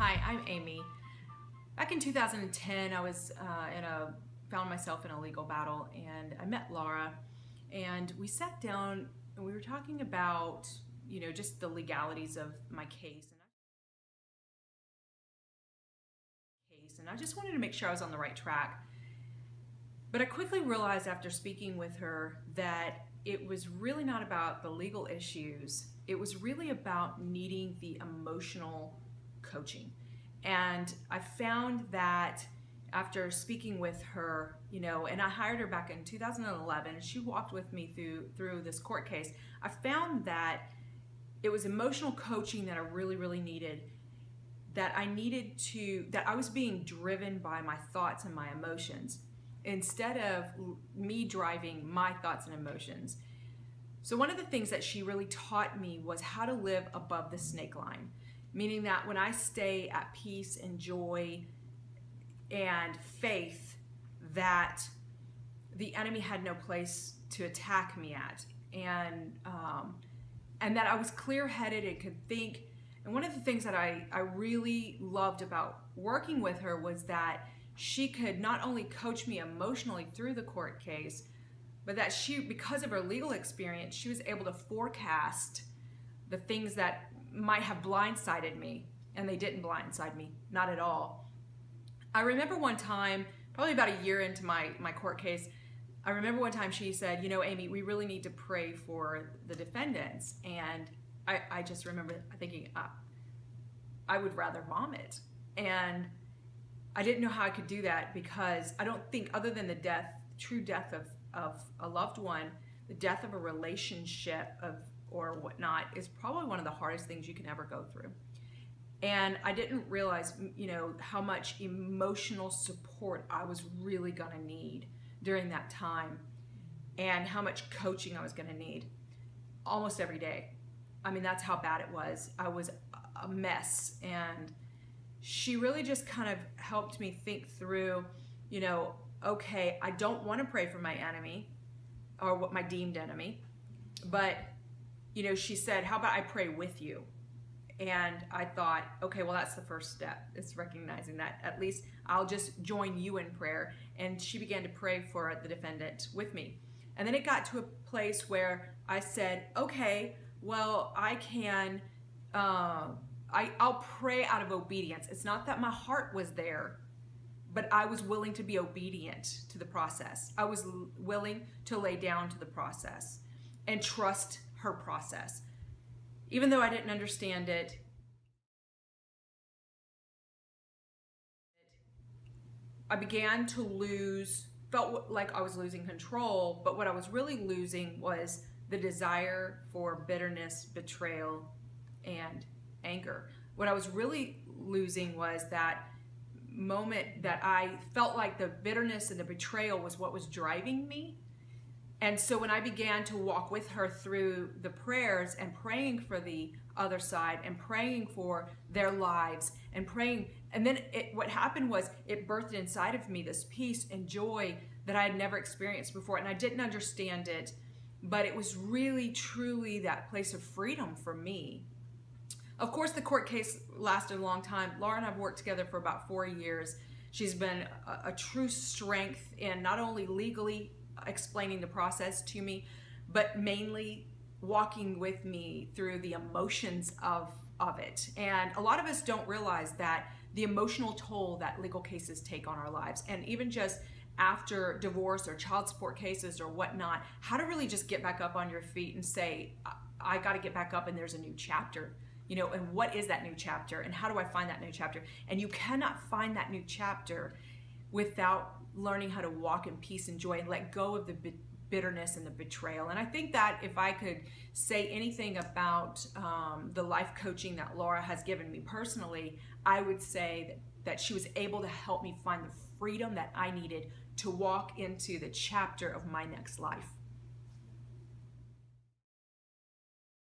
Hi, I'm Amy. Back in 2010, I was found myself in a legal battle, and I met Laura, and we sat down and we were talking about, just the legalities of my case, and I just wanted to make sure I was on the right track. But I quickly realized after speaking with her that it was really not about the legal issues. It was really about needing the emotional coaching. And I found that after speaking with her, and I hired her back in 2011, and she walked with me through this court case. I found that it was emotional coaching that I really, really needed. That I was being driven by my thoughts and my emotions instead of me driving my thoughts and emotions. So one of the things that she really taught me was how to live above the snake line, meaning that when I stay at peace and joy and faith, that the enemy had no place to attack me at, and that I was clear-headed and could think. And one of the things that I really loved about working with her was that she could not only coach me emotionally through the court case, but that because of her legal experience, she was able to forecast the things that might have blindsided me, and they didn't blindside me, not at all. I remember one time, probably about a year into my court case, I remember one time she said, Amy, we really need to pray for the defendants. And I just remember thinking, I would rather vomit. And I didn't know how I could do that, because I don't think, other than the true death of a loved one, the death of a relationship or whatnot is probably one of the hardest things you can ever go through. And I didn't realize, how much emotional support I was really gonna need during that time, and how much coaching I was gonna need almost every day. I mean, that's how bad it was. I was a mess, and she really just kind of helped me think through, okay, I don't want to pray for my enemy, or what my deemed enemy, but she said, how about I pray with you? And I thought, okay, well, that's the first step. It's recognizing that at least I'll just join you in prayer. And she began to pray for the defendant with me. And then it got to a place where I said, okay, well, I can, I'll pray out of obedience. It's not that my heart was there, but I was willing to be obedient to the process. I was willing to lay down to the process and trust her process. Even though I didn't understand it, I began to felt like I was losing control, but what I was really losing was the desire for bitterness, betrayal, and anger. What I was really losing was that moment that I felt like the bitterness and the betrayal was what was driving me. And so when I began to walk with her through the prayers and praying for the other side and praying for their lives and praying, and then what happened was it birthed inside of me this peace and joy that I had never experienced before. And I didn't understand it, but it was really, truly that place of freedom for me. Of course, the court case lasted a long time. Laura and I have worked together for about 4 years. She's been a true strength in not only legally explaining the process to me, but mainly walking with me through the emotions of it. And a lot of us don't realize that the emotional toll that legal cases take on our lives, and even just after divorce or child support cases or whatnot, how to really just get back up on your feet and say, I got to get back up, and there's a new chapter. And what is that new chapter, and how do I find that new chapter? And you cannot find that new chapter without learning how to walk in peace and joy and let go of the bitterness and the betrayal. And I think that if I could say anything about the life coaching that Laura has given me personally, I would say that she was able to help me find the freedom that I needed to walk into the chapter of my next life.